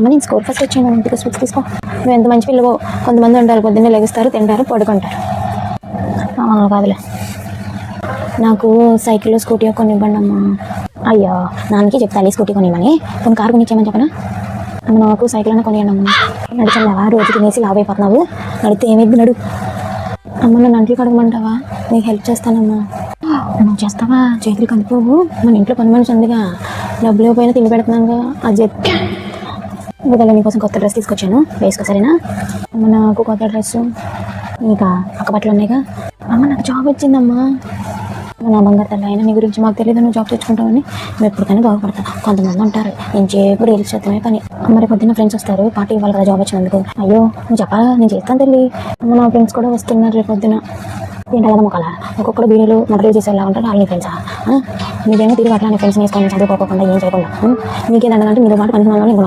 అమ్మ నేను score first వచ్చాను, ఇంటికి స్వీట్స్ తీసుకో. నువ్వు ఎంత మంచి పిల్లవో. కొంతమంది ఉంటారు పొద్దున్నే లెగుస్తారు, తింటారు, పడుకుంటారు. కాదులే, నాకు సైకిల్ స్కూటీ కొని ఇవ్వండి అమ్మా. అయ్యో, నాన్నకి చెప్తాను స్కూటీ కొనివ్వని. కొన్ని కారు కొనిచ్చామని చెప్పనా? అమ్మ నాకు సైకిల్ అన్న కొనియండి అమ్మ. నడిచావా? రోజు తినేసి లావ్ అయిపోతున్నావు. నడితే ఏమైంది? నడు అమ్మ. నన్ను అంట్లు కడగమంటావా? నీకు హెల్ప్ చేస్తానమ్మా. నువ్వు చేస్తావా? చేతులు కలిపోవు. మన ఇంట్లో పని మనిషి ఉందిగా, డబ్బులు ఇవ్వకపోయినా తిండి పెడుతున్నాగా. అది బుధలో నీకోసం కొత్త డ్రెస్ తీసుకొచ్చాను, వేసుకో సరేనా? అమ్మ నాకు కొత్త డ్రెస్, ఇంకా పక్క బట్టలు ఉన్నాయిగా. అమ్మ నాకు జాబ్ వచ్చిందమ్మా. నా బంగారు తల్లి, అయినా నీ గురించి మాకు తెలియదు నువ్వు జాబ్ తెచ్చుకుంటావని. మేము ఎప్పటికైనా బాగుపడతాం. కొంతమంది ఉంటారు నేను చేపు రీల్స్ చేస్తామే పని. మరి పొద్దున్న ఫ్రెండ్స్ వస్తారు, పార్టీ ఇవ్వాలి కదా జాబ్ వచ్చినందుకు. అయ్యో నువ్వు చెప్పాలా? నేను చేస్తాను తల్లి. అమ్మ నా ఫ్రెండ్స్ కూడా వస్తున్నారు రేపు పొద్దున. ఏంటో కదా మొక్కల ఒక్కొక్కడు బీడీలు మటలు చేసేలా ఉంటారు. వాళ్ళని ఫ్రెండ్సా? నీకేమో తిరిగి అట్లా నీ ఫ్రెండ్స్ వేసుకొని చదువుకోకుండా ఏం చేయకుండా నీకే దండగంటే మీరు మాట పని ఇంకో